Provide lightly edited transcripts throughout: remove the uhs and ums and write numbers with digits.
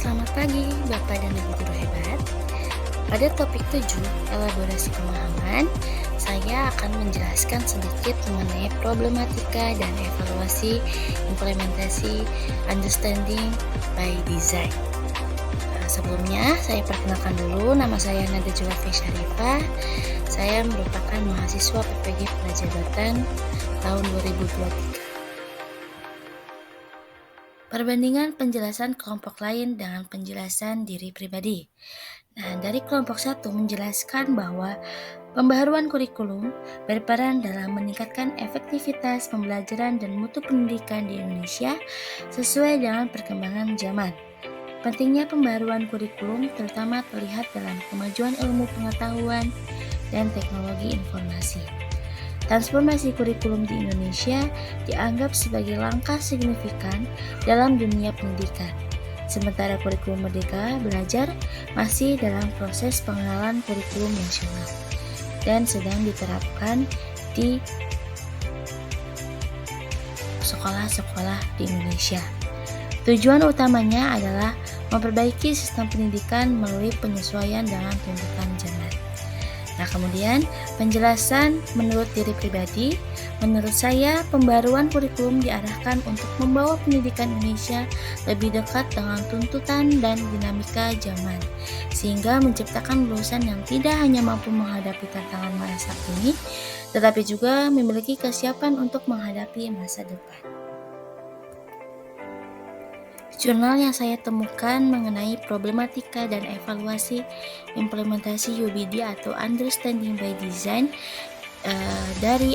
Selamat pagi Bapak dan Ibu guru hebat. Pada topik 7, elaborasi pemahaman, saya akan menjelaskan sedikit mengenai problematika dan evaluasi implementasi understanding by design. Sebelumnya, saya perkenalkan dulu, nama saya Najwa Syarifah. Saya merupakan mahasiswa PPG Prajabatan tahun 2023. Perbandingan penjelasan kelompok lain dengan penjelasan diri pribadi. Nah, dari kelompok 1 menjelaskan bahwa pembaharuan kurikulum berperan dalam meningkatkan efektivitas pembelajaran dan mutu pendidikan di Indonesia sesuai dengan perkembangan zaman. Pentingnya pembaharuan kurikulum terutama terlihat dalam kemajuan ilmu pengetahuan dan teknologi informasi. Transformasi kurikulum di Indonesia dianggap sebagai langkah signifikan dalam dunia pendidikan. Sementara kurikulum Merdeka Belajar masih dalam proses pengenalan kurikulum nasional dan sedang diterapkan di sekolah-sekolah di Indonesia. Tujuan utamanya adalah memperbaiki sistem pendidikan melalui penyesuaian dengan tuntutan zaman. Nah, kemudian penjelasan menurut diri pribadi, menurut saya pembaruan kurikulum diarahkan untuk membawa pendidikan Indonesia lebih dekat dengan tuntutan dan dinamika zaman, sehingga menciptakan lulusan yang tidak hanya mampu menghadapi tantangan masa kini, tetapi juga memiliki kesiapan untuk menghadapi masa depan. Jurnal yang saya temukan mengenai problematika dan evaluasi implementasi UBD atau Understanding by Design dari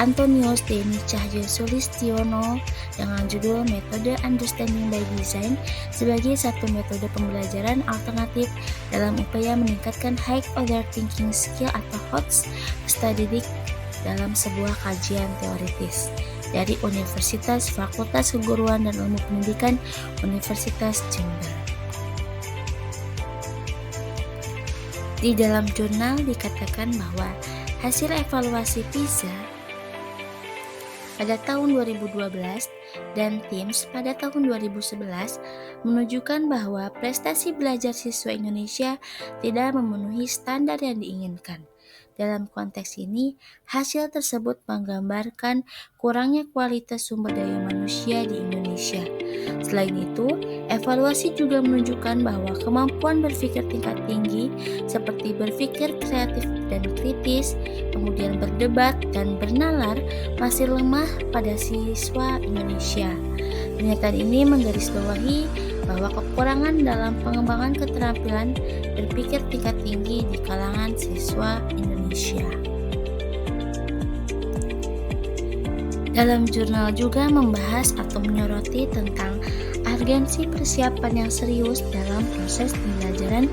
Antonius Denny Cahyo Sulistiono dengan judul Metode Understanding by Design sebagai satu metode pembelajaran alternatif dalam upaya meningkatkan high order thinking skill atau HOTS statistik dalam sebuah kajian teoritis dari Universitas Fakultas Keguruan dan Ilmu Pendidikan Universitas Jember. Di dalam jurnal dikatakan bahwa hasil evaluasi PISA pada tahun 2012 dan TIMSS pada tahun 2011 menunjukkan bahwa prestasi belajar siswa Indonesia tidak memenuhi standar yang diinginkan. Dalam konteks ini, hasil tersebut menggambarkan kurangnya kualitas sumber daya manusia di Indonesia. Selain itu, evaluasi juga menunjukkan bahwa kemampuan berpikir tingkat tinggi seperti berpikir kreatif dan kritis, kemudian berdebat dan bernalar masih lemah pada siswa Indonesia. Pernyataan ini menggarisbawahi bahwa kekurangan dalam pengembangan keterampilan berpikir tingkat tinggi di kalangan siswa Indonesia. Dalam jurnal juga membahas atau menyoroti tentang urgensi persiapan yang serius dalam proses pembelajaran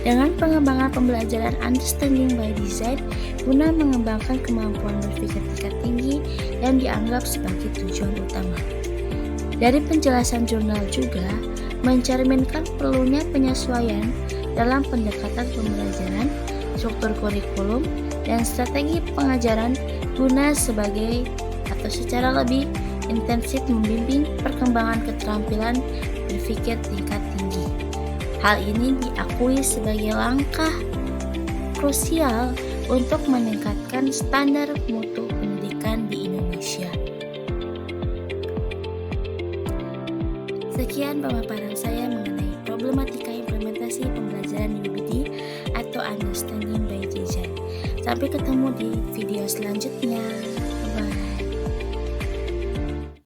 dengan pengembangan pembelajaran Understanding by Design guna mengembangkan kemampuan berpikir tingkat tinggi yang dianggap sebagai tujuan utama. Dari penjelasan jurnal juga mencerminkan perlunya penyesuaian dalam pendekatan pembelajaran, struktur kurikulum, dan strategi pengajaran guna sebagai atau secara lebih intensif membimbing perkembangan keterampilan berpikir tingkat tinggi. Hal ini diakui sebagai langkah krusial untuk meningkatkan standar mutu pendidikan di Indonesia. Sekian pemaparan saya mengenai problematika implementasi pembelajaran UBD atau Understanding by Design. Sampai ketemu di video selanjutnya. Bye.